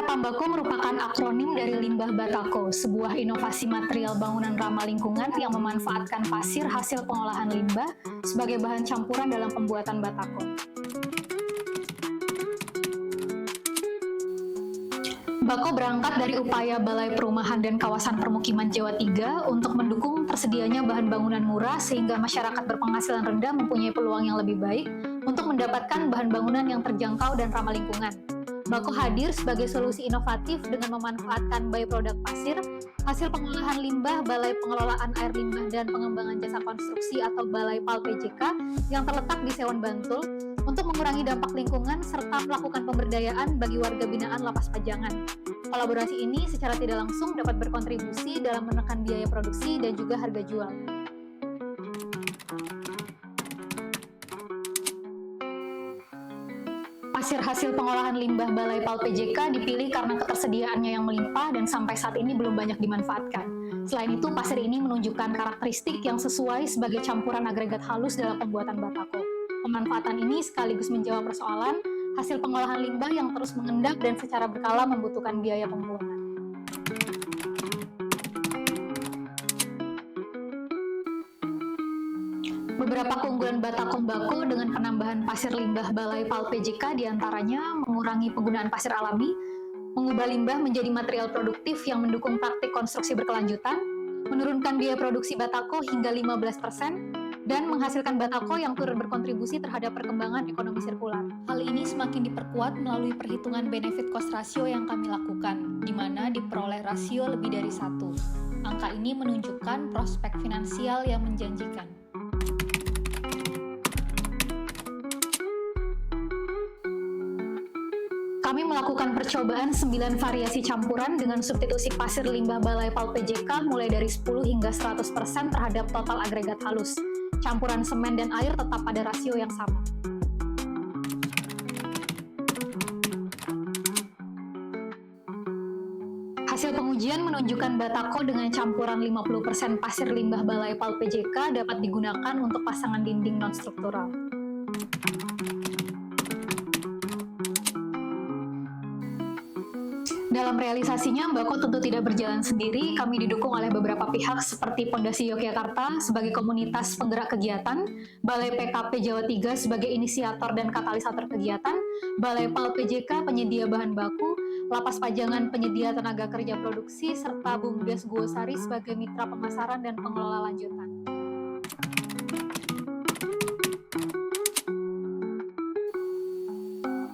Kartambako merupakan akronim dari limbah batako, sebuah inovasi material bangunan ramah lingkungan yang memanfaatkan pasir hasil pengolahan limbah sebagai bahan campuran dalam pembuatan batako. Bako berangkat dari upaya Balai Perumahan dan Kawasan Permukiman Jawa III untuk mendukung tersedianya bahan bangunan murah sehingga masyarakat berpenghasilan rendah mempunyai peluang yang lebih baik untuk mendapatkan bahan bangunan yang terjangkau dan ramah lingkungan. Bako hadir sebagai solusi inovatif dengan memanfaatkan byproduct pasir, hasil pengolahan limbah Balai Pengelolaan Air Limbah dan Pengembangan Jasa Konstruksi atau Balai PAL PJK yang terletak di Sewon, Bantul, untuk mengurangi dampak lingkungan serta melakukan pemberdayaan bagi warga binaan Lapas Pajangan. Kolaborasi ini secara tidak langsung dapat berkontribusi dalam menekan biaya produksi dan juga harga jual. Pasir hasil pengolahan limbah Balai PAL PJK dipilih karena ketersediaannya yang melimpah dan sampai saat ini belum banyak dimanfaatkan. Selain itu, pasir ini menunjukkan karakteristik yang sesuai sebagai campuran agregat halus dalam pembuatan batako. Pemanfaatan ini sekaligus menjawab persoalan hasil pengolahan limbah yang terus mengendap dan secara berkala membutuhkan biaya pembuangan. Beberapa keunggulan batako Bako dengan penambahan pasir limbah Balai PAL PJK diantaranya mengurangi penggunaan pasir alami, mengubah limbah menjadi material produktif yang mendukung praktik konstruksi berkelanjutan, menurunkan biaya produksi batako hingga 15%, dan menghasilkan batako yang turut berkontribusi terhadap perkembangan ekonomi sirkular. Hal ini semakin diperkuat melalui perhitungan benefit cost ratio yang kami lakukan, di mana diperoleh rasio lebih dari 1. Angka ini menunjukkan prospek finansial yang menjanjikan. Kami melakukan percobaan 9 variasi campuran dengan substitusi pasir limbah Balai PAL PJK mulai dari 10 hingga 100% terhadap total agregat halus. Campuran semen dan air tetap pada rasio yang sama. Hasil pengujian menunjukkan batako dengan campuran 50% pasir limbah Balai PAL PJK dapat digunakan untuk pasangan dinding non-struktural. Dalam realisasinya, Bako tentu tidak berjalan sendiri. Kami didukung oleh beberapa pihak seperti Pondasi Yogyakarta sebagai komunitas penggerak kegiatan, Balai PKP Jawa III sebagai inisiator dan katalisator kegiatan, Balai PAL PJK penyedia bahan baku, Lapas Pajangan penyedia tenaga kerja produksi, serta BUMDes Guosari sebagai mitra pemasaran dan pengelola lanjutan.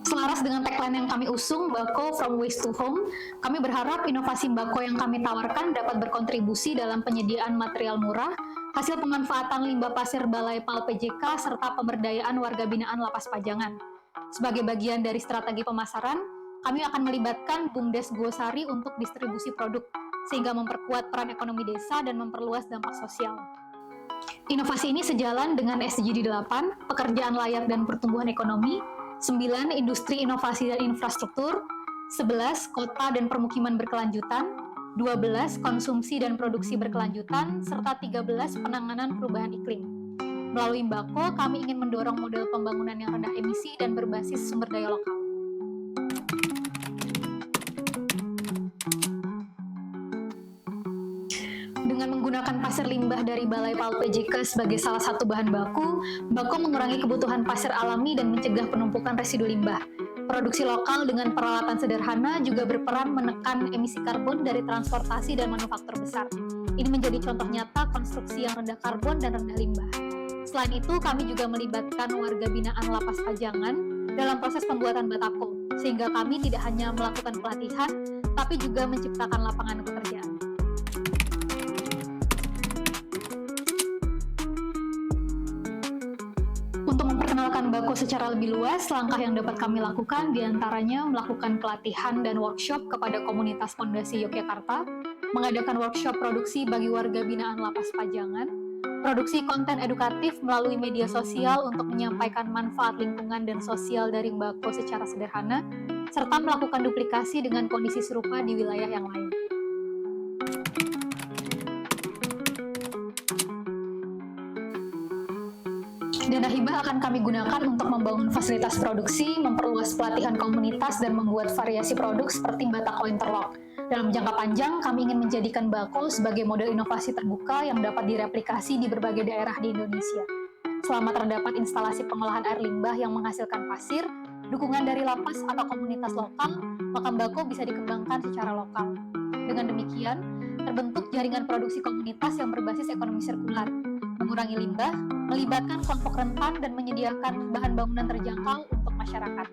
Selaras dengan tagline yang kami usung, Bako From Waste to Home, kami berharap inovasi Bako yang kami tawarkan dapat berkontribusi dalam penyediaan material murah, hasil pemanfaatan limbah pasir Balai PAL PJK, serta pemberdayaan warga binaan Lapas Pajangan. Sebagai bagian dari strategi pemasaran, kami akan melibatkan BUMDes Guosari untuk distribusi produk, sehingga memperkuat peran ekonomi desa dan memperluas dampak sosial. Inovasi ini sejalan dengan SDG 8, pekerjaan layak dan pertumbuhan ekonomi, 9. Industri, inovasi, dan infrastruktur, 11. Kota dan permukiman berkelanjutan, 12. Konsumsi dan produksi berkelanjutan, serta 13. Penanganan perubahan iklim. Melalui Bako, kami ingin mendorong model pembangunan yang rendah emisi dan berbasis sumber daya lokal. Dengan menggunakan pasir limbah dari Balai PAL PJK sebagai salah satu bahan baku, Bako mengurangi kebutuhan pasir alami dan mencegah penumpukan residu limbah. Produksi lokal dengan peralatan sederhana juga berperan menekan emisi karbon dari transportasi dan manufaktur besar. Ini menjadi contoh nyata konstruksi yang rendah karbon dan rendah limbah. Selain itu, kami juga melibatkan warga binaan Lapas Pajangan dalam proses pembuatan batako, sehingga kami tidak hanya melakukan pelatihan, tapi juga menciptakan lapangan pekerjaan. Untuk memperkenalkan Bako secara lebih luas, langkah yang dapat kami lakukan diantaranya melakukan pelatihan dan workshop kepada komunitas Pondasi Yogyakarta, mengadakan workshop produksi bagi warga binaan Lapas Pajangan, produksi konten edukatif melalui media sosial untuk menyampaikan manfaat lingkungan dan sosial dari Bako secara sederhana, serta melakukan duplikasi dengan kondisi serupa di wilayah yang lain. Dana hibah akan kami gunakan untuk membangun fasilitas produksi, memperluas pelatihan komunitas, dan membuat variasi produk seperti Batako Interlock. Dalam jangka panjang, kami ingin menjadikan Bako sebagai model inovasi terbuka yang dapat direplikasi di berbagai daerah di Indonesia. Selama terdapat instalasi pengolahan air limbah yang menghasilkan pasir, dukungan dari lapas atau komunitas lokal, maka Bako bisa dikembangkan secara lokal. Dengan demikian, terbentuk jaringan produksi komunitas yang berbasis ekonomi sirkular, mengurangi limbah, melibatkan kelompok rentan, dan menyediakan bahan bangunan terjangkau untuk masyarakat.